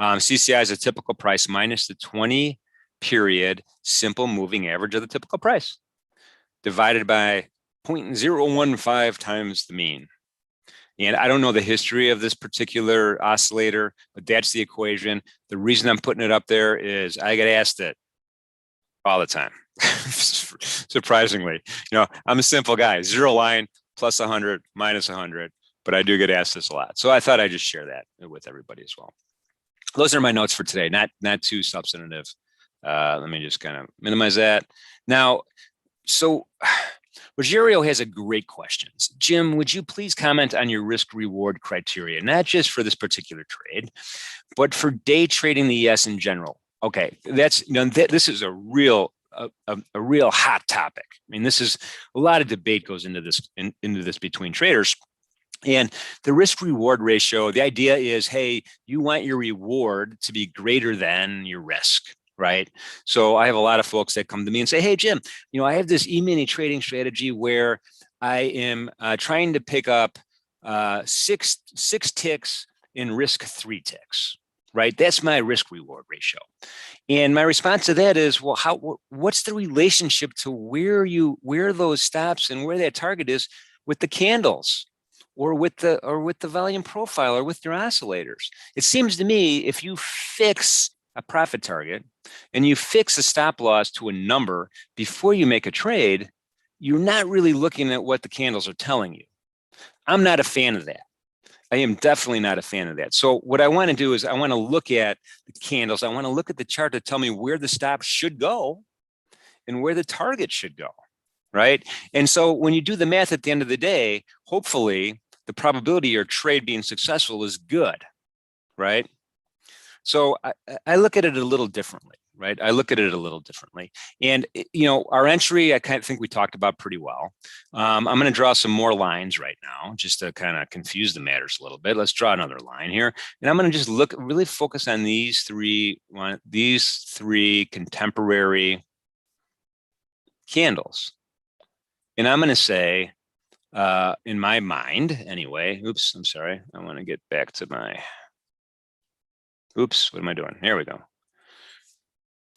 Speaker 1: CCI is a typical price minus the 20-period simple moving average of the typical price, divided by 0.015 times the mean. And I don't know the history of this particular oscillator, but that's the equation. The reason I'm putting it up there is I get asked it all the time. Surprisingly, I'm a simple guy. 0 line, plus 100, minus 100, but I do get asked this a lot. So I thought I'd just share that with everybody as well. Those are my notes for today. Not too substantive. Let me just kind of minimize that. Now, so Rogerio has a great question. Jim, would you please comment on your risk-reward criteria, not just for this particular trade, but for day trading the ES in general? Okay, this is a real hot topic. I mean, this is a lot of debate goes into this between traders. And the risk-reward ratio, the idea is, hey, you want your reward to be greater than your risk. Right. So I have a lot of folks that come to me and say, hey, Jim, I have this E-mini trading strategy where I am trying to pick up 6 ticks and risk 3 ticks. Right. That's my risk reward ratio. And my response to that is, well, what's the relationship to where those stops and where that target is with the candles or with the volume profile or with your oscillators? It seems to me if you fix a profit target and you fix a stop loss to a number before you make a trade, you're not really looking at what the candles are telling you. I'm not a fan of that. I am definitely not a fan of that. So what I want to do is I want to look at the candles. I want to look at the chart to tell me where the stop should go and where the target should go, right? And so when you do the math at the end of the day, hopefully the probability of your trade being successful is good, right? So I look at it a little differently, right? I look at it a little differently. And, our entry, I kind of think we talked about pretty well. I'm going to draw some more lines right now just to kind of confuse the matters a little bit. Let's draw another line here. And I'm going to just really focus on these three contemporary candles. And I'm going to say, in my mind anyway, oops, I'm sorry. I want to get back to my... Oops, what am I doing? Here we go.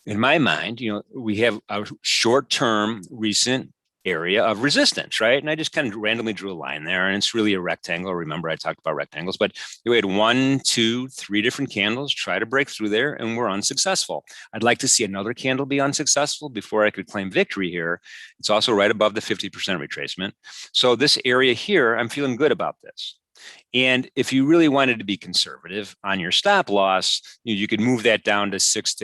Speaker 1: In my mind, we have a short-term, recent, area of resistance, right? And I just kind of randomly drew a line there, and it's really a rectangle. Remember, I talked about rectangles, but we had 1, 2, 3 different candles try to break through there, and we're unsuccessful. I'd like to see another candle be unsuccessful before I could claim victory here. It's also right above the 50% retracement. So this area here, I'm feeling good about this. And if you really wanted to be conservative on your stop loss, you could move that down to 6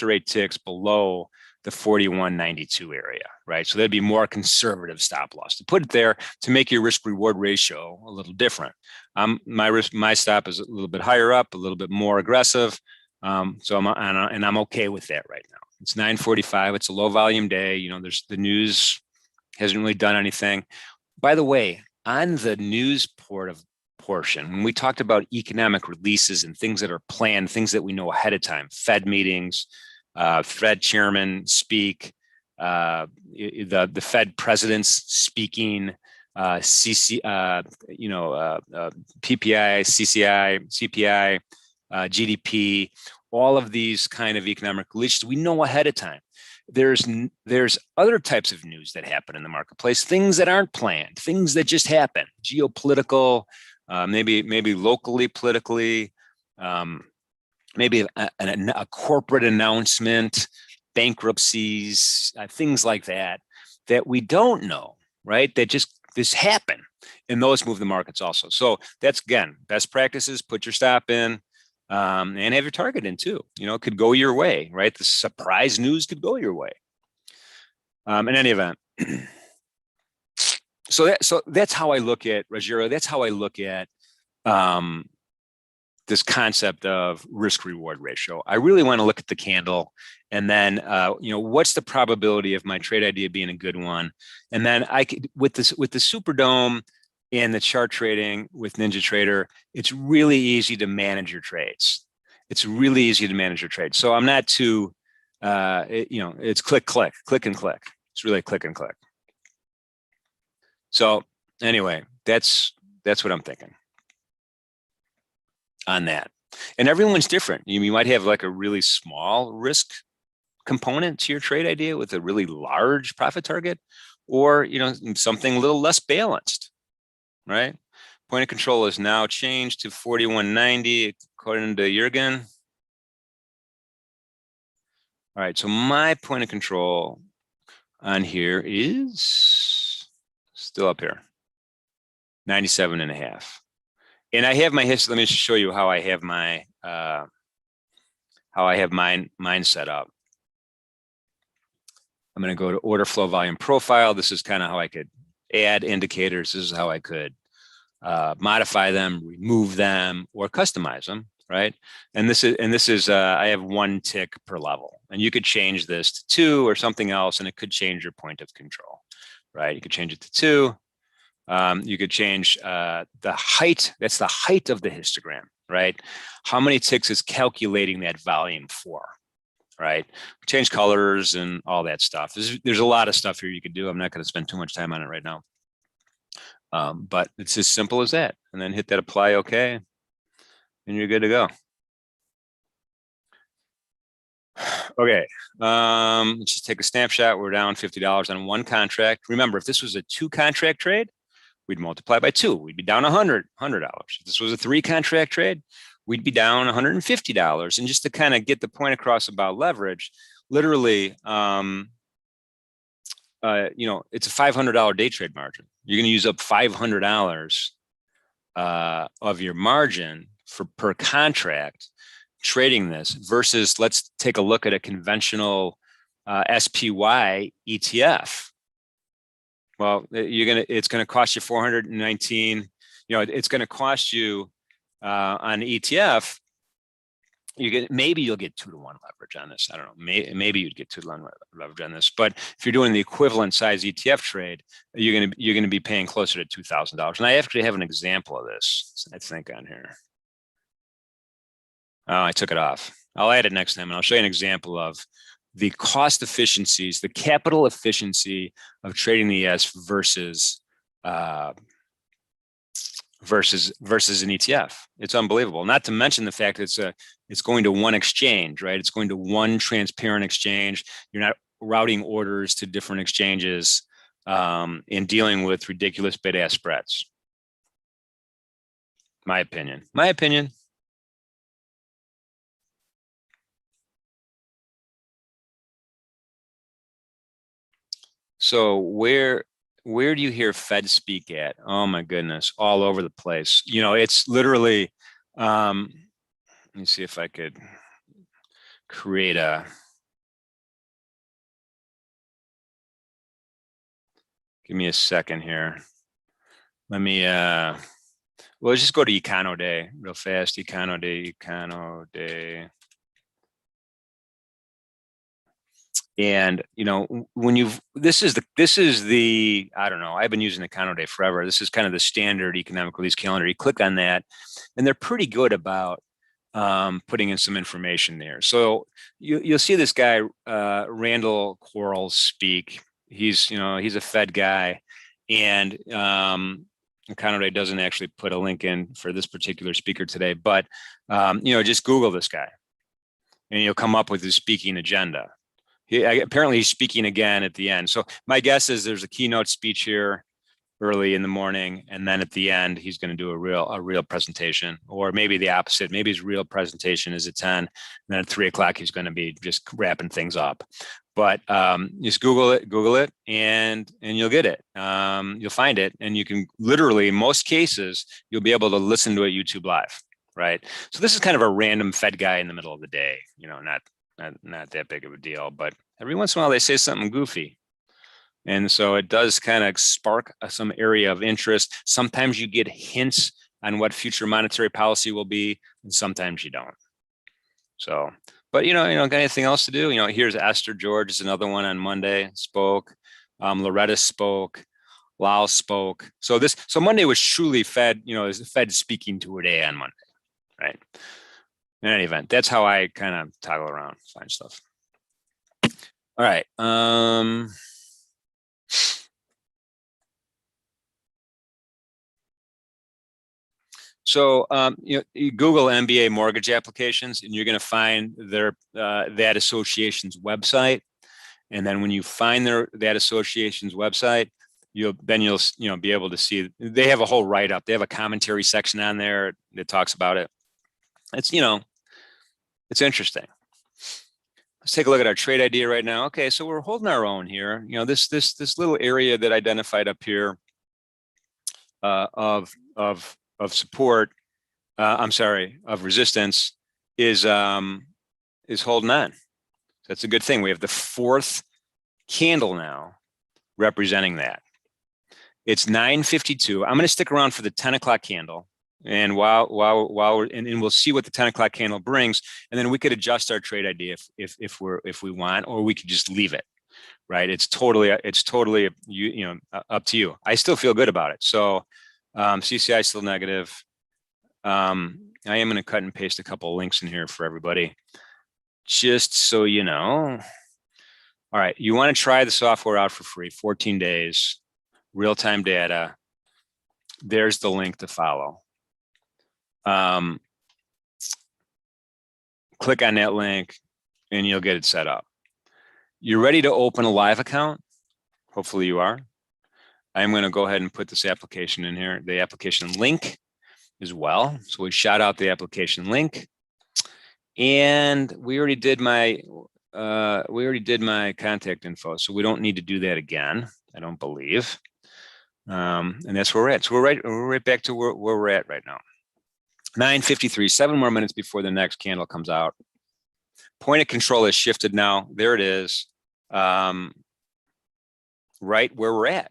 Speaker 1: or 8 ticks below the 41.92 area, right? So that'd be more conservative stop loss to put it there to make your risk reward ratio a little different. My stop is a little bit higher up, a little bit more aggressive. So I'm okay with that right now. It's 9:45. It's a low volume day. There's the news hasn't really done anything. By the way, on the news portion, when we talked about economic releases and things that are planned, things that we know ahead of time, Fed meetings, Fed chairman speak, the Fed presidents speaking, PPI, CCI, CPI, GDP, all of these kind of economic releases we know ahead of time. There's other types of news that happen in the marketplace, things that aren't planned, things that just happen, geopolitical, maybe locally, politically, maybe a corporate announcement, bankruptcies, things like that we don't know, right? That just happen, and those move the markets also. So that's, again, best practices. Put your stop in, and have your target in too. It could go your way, right? The surprise news could go your way. In any event, so that's how I look at Ruggiero. That's how I look at this concept of risk reward ratio. I really want to look at the candle, and then what's the probability of my trade idea being a good one, and then I could with the Superdome and the chart trading with NinjaTrader, it's really easy to manage your trades. It's really easy to manage your trades. So I'm not too, it's click, and click. It's really click and click. So anyway, that's what I'm thinking on that. And everyone's different. You might have like a really small risk component to your trade idea with a really large profit target, or something a little less balanced, right? Point of control is now changed to 41.90 according to Jürgen. All right, so my point of control on here is still up here, 97.5. And I have my history. Let me just show you how I have my mine set up. I'm going to go to order flow volume profile. This is kind of how I could add indicators. This is how I could modify them, remove them, or customize them, right? And this is I have 1 tick per level, and you could change this to 2 or something else, and it could change your point of control, right? You could change it to 2. You could change the height. That's the height of the histogram, right? How many ticks is calculating that volume for, right? Change colors and all that stuff. There's a lot of stuff here you could do. I'm not going to spend too much time on it right now. But it's as simple as that. And then hit that apply OK, and you're good to go. Okay, let's just take a snapshot. We're down $50 on 1 contract. Remember, if this was a 2-contract trade, we'd multiply by 2. We'd be down $100. If this was a 3-contract trade, we'd be down $150. And just to kind of get the point across about leverage, literally, it's a $500 day trade margin. You're going to use up $500 of your margin per contract trading this, versus let's take a look at a conventional SPY ETF. Well, it's going to cost you 419. It's going to cost you on ETF. Maybe you'll get 2-to-1 leverage on this. I don't know. Maybe you'd get 2-to-1 leverage on this. But if you're doing the equivalent size ETF trade, you're going to be paying closer to $2,000. And I actually have an example of this, I think, on here. Oh, I took it off. I'll add it next time, and I'll show you an example of the cost efficiencies, the capital efficiency of trading the ES versus an ETF. It's unbelievable. Not to mention the fact that it's going to one exchange, right? It's going to one transparent exchange. You're not routing orders to different exchanges. in dealing with ridiculous bid-ask spreads. My opinion. My opinion. So where do you hear Fed speak at? Oh my goodness, all over the place. You know, it's literally. Let me see if I could create a. Give me a second here. Let me. Well, let's just go to Econo Day real fast. Econo Day. And you know, when this is the I don't know, I've been using Econo Day forever. This is kind of the standard economic release calendar. You click on that, and they're pretty good about putting in some information there. So you'll see this guy Randall Quarles speak. He's a Fed guy, and Econo Day doesn't actually put a link in for this particular speaker today, but just Google this guy, and you'll come up with his speaking agenda. Apparently he's speaking again at the end. So my guess is there's a keynote speech here early in the morning, and then at the end he's going to do a real presentation, or maybe the opposite. Maybe his real presentation is at 10, and then at 3 o'clock he's going to be just wrapping things up. But just Google it, and you'll get it. You'll find it, and you can literally, in most cases, you'll be able to listen to it YouTube live, right? So this is kind of a random Fed guy in the middle of the day, not that big of a deal, but every once in a while they say something goofy. And so it does kind of spark some area of interest. Sometimes you get hints on what future monetary policy will be, and sometimes you don't. So, but got anything else to do? Here's Esther George is another one on Monday, spoke. Loretta spoke. Lal spoke. So Monday was truly Fed, is the Fed speaking to a day on Monday, right? In any event, that's how I kind of toggle around, find stuff. All right. So you Google MBA mortgage applications, and you're going to find their that association's website. And then when you find that association's website, you'll be able to see they have a whole write-up. They have a commentary section on there that talks about it. It's interesting. Let's take a look at our trade idea right now. Okay, so we're holding our own here. This little area that identified up here of support, of resistance is holding on. That's a good thing. We have the fourth candle now representing that. It's 9:52. I'm going to stick around for the 10 o'clock candle. And while we'll see what the 10 o'clock candle brings, and then we could adjust our trade idea if we want, or we could just leave it, right? It's totally up to you. I still feel good about it. So CCI is still negative. I am going to cut and paste a couple of links in here for everybody, just so you know. All right, you want to try the software out for free, 14 days, real-time data. There's the link to follow. Click on that link and you'll get it set up. You're ready to open a live account? Hopefully you are. I'm going to go ahead and put this application in here, the application link as well. So we shout out the application link. And we already did my contact info, so we don't need to do that again, I don't believe. And that's where we're at. So we're right back to where we're at right now. 9:53, 7 more minutes before the next candle comes out. Point of control has shifted now. There it is, right where we're at,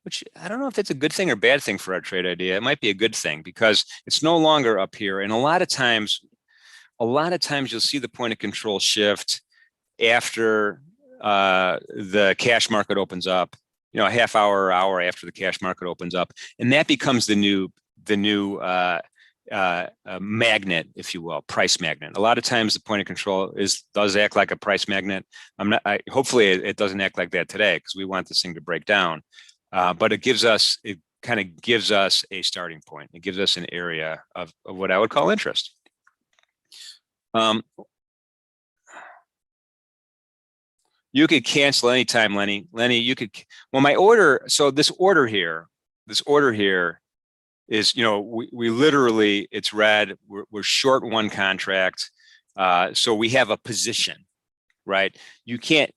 Speaker 1: which I don't know if that's a good thing or bad thing for our trade idea. It might be a good thing because it's no longer up here. And a lot of times you'll see the point of control shift after the cash market opens up, a half hour or hour after the cash market opens up. And that becomes the new magnet, if you will, price magnet. A lot of times the point of control does act like a price magnet. Hopefully it doesn't act like that today because we want this thing to break down. But it kind of gives us a starting point. It gives us an area of what I would call interest. You could cancel anytime, Lenny. Lenny, you could, well, my order, so this order here is, you know, we literally, it's red, we're short one contract. So we have a position, right? You can't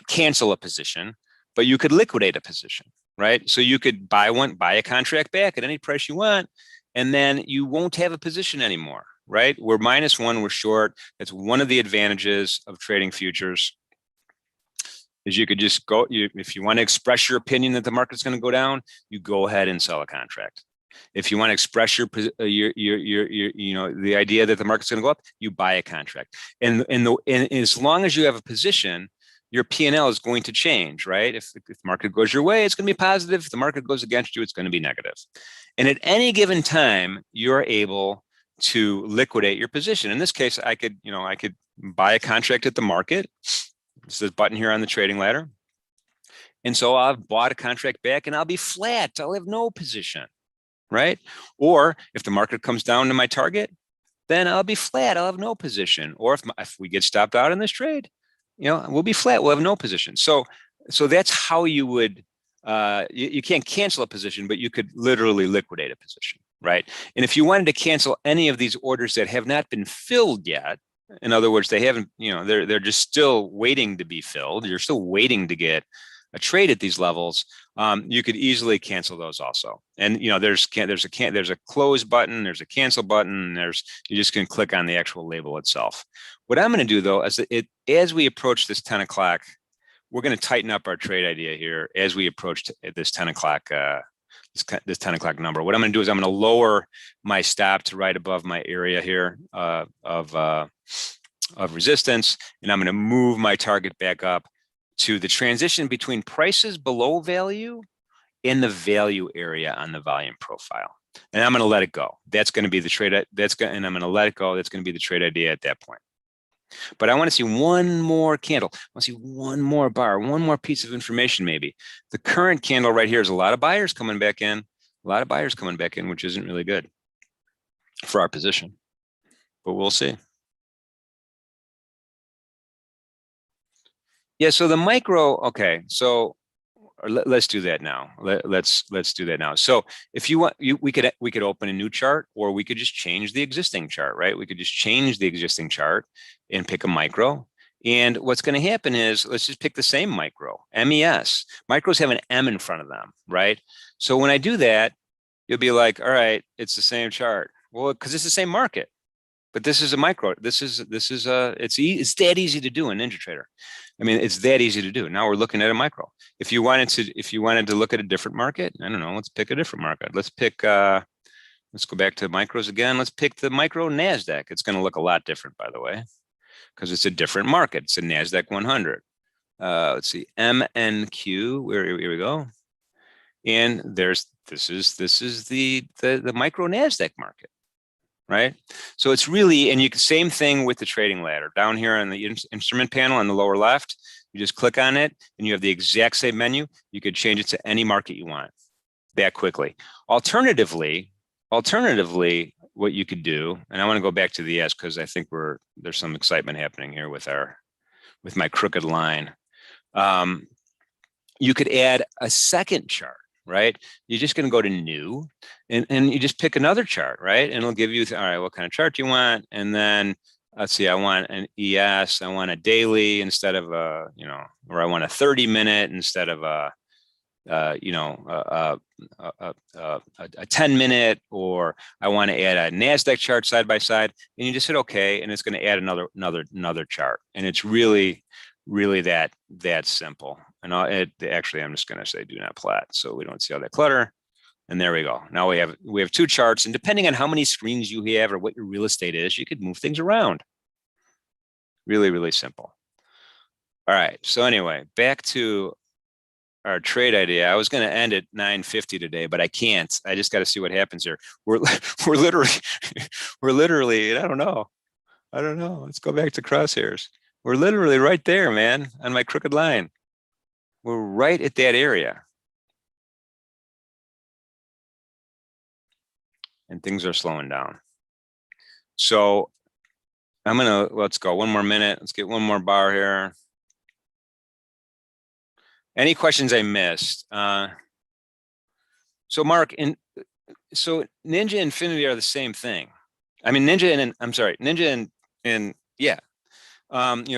Speaker 1: cancel a position, but you could liquidate a position, right? So you could buy a contract back at any price you want, and then you won't have a position anymore, right? We're -1, we're short. That's one of the advantages of trading futures. Is you could just go, if you want to express your opinion that the market's going to go down, you go ahead and sell a contract. If you want to express your you know, the idea that the market's going to go up, you buy a contract. And as long as you have a position, your P&L is going to change, right? If the market goes your way, it's going to be positive. If the market goes against you, it's going to be negative. And at any given time, you're able to liquidate your position. In this case, I could buy a contract at the market. This is button here on the trading ladder. And so I've bought a contract back and I'll be flat. I'll have no position, right? Or if the market comes down to my target, then I'll be flat. I'll have no position. Or if we get stopped out in this trade, you know, we'll be flat. We'll have no position. So that's how you would, you can't cancel a position, but you could literally liquidate a position, right? And if you wanted to cancel any of these orders that have not been filled yet, in other words, they haven't, you know, they're just still waiting to be filled. You're still waiting to get a trade at these levels. You could easily cancel those also. And you know, there's a close button, there's a cancel button, you just can click on the actual label itself. What I'm going to do though is as we approach this 10 o'clock, we're going to tighten up our trade idea here as we approach this 10 o'clock. This 10 o'clock number. What I'm going to do is I'm going to lower my stop to right above my area here of resistance, and I'm going to move my target back up to the transition between prices below value and the value area on the volume profile. And I'm going to let it go. That's going to be the trade. And I'm going to let it go. That's going to be the trade idea at that point. But I want to see one more candle. I want to see one more bar, one more piece of information maybe. The current candle right here is a lot of buyers coming back in, which isn't really good for our position. But we'll see. Yeah, so the micro, okay, so let's do that now. Let's do that now. So if you want, we could open a new chart, or we could just change the existing chart, right? We could just change the existing chart and pick a micro. And what's going to happen is, let's just pick the same micro, MES. Micros have an M in front of them, right? So when I do that, you'll be like, all right, it's the same chart. Well, because it's the same market. But this is a micro. It's that easy to do in NinjaTrader. I mean, it's that easy to do. Now we're looking at a micro. If you wanted to look at a different market, I don't know, let's pick a different market. Let's go back to micros again. Let's pick the micro NASDAQ. It's going to look a lot different, by the way, because it's a different market. It's a NASDAQ 100. Let's see, MNQ. Here we go. And this is the micro NASDAQ market. Right. So it's really, and you can, same thing with the trading ladder down here on the instrument panel on the lower left. You just click on it and you have the exact same menu. You could change it to any market you want that quickly. Alternatively, what you could do, and I want to go back to the S because I think there's some excitement happening here with my crooked line. You could add a second chart. Right? You're just going to go to new and you just pick another chart, right? And it'll give you, all right, what kind of chart do you want? And then let's see, I want an ES, I want a daily instead of or I want a 30-minute instead of a 10-minute, or I want to add a NASDAQ chart side by side, and you just hit okay, and it's going to add another chart. And it's really that simple. And actually, I'm just going to say do not plat, so we don't see all that clutter. And there we go. Now we have two charts, and depending on how many screens you have or what your real estate is, you could move things around. Really simple. All right. So anyway, back to our trade idea. I was going to end at 9:50 today, but I can't. I just got to see what happens here. We're literally. I don't know. Let's go back to crosshairs. We're literally right there, man, on my crooked line. We're right at that area. And things are slowing down. So let's go 1 more minute. Let's get one more bar here. Any questions I missed? So Mark, so Ninja and Infinity are the same thing. I mean, Ninja and yeah,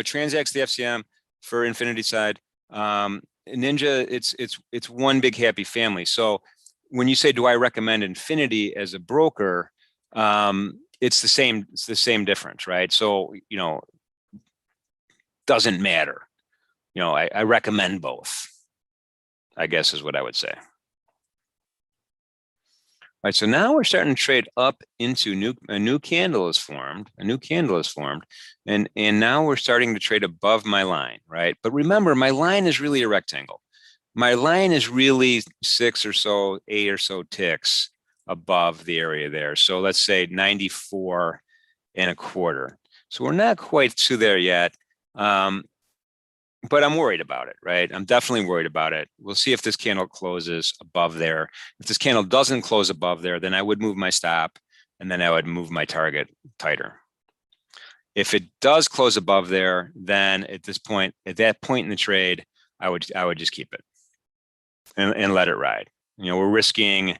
Speaker 1: Transact's the FCM for Infinity side. Ninja, it's one big happy family. So when you say, do I recommend Infinity as a broker? It's the same difference, right? So, doesn't matter. I recommend both, I guess is what I would say. All right, so now we're starting to trade up into a new candle is formed. A new candle is formed, and now we're starting to trade above my line, right? But remember, my line is really a rectangle. My line is really 8 or so ticks above the area there. So let's say 94.25. So we're not quite to there yet. But I'm worried about it, right? I'm definitely worried about it. We'll see if this candle closes above there. If this candle doesn't close above there, then I would move my stop, and then I would move my target tighter. If it does close above there, then at that point in the trade, I would just keep it and let it ride. We're risking,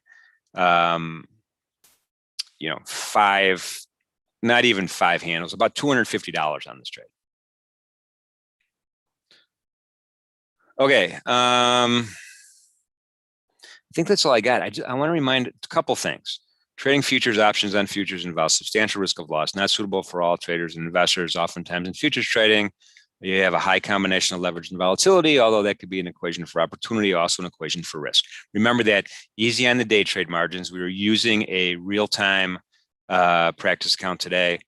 Speaker 1: five, not even 5 handles, about $250 on this trade. Okay. I think that's all I got. I want to remind a couple things. Trading futures options on futures involves substantial risk of loss, not suitable for all traders and investors. Oftentimes in futures trading, you have a high combination of leverage and volatility, although that could be an equation for opportunity, also an equation for risk. Remember that easy on the day trade margins. We were using a real-time practice account today.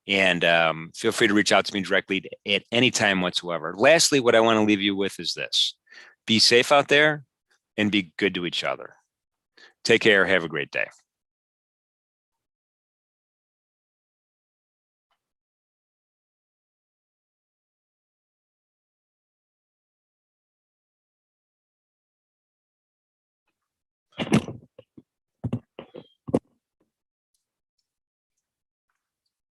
Speaker 1: And feel free to reach out to me directly at any time whatsoever. Lastly, what I want to leave you with is this. Be safe out there and be good to each other. Take care. Have a great day.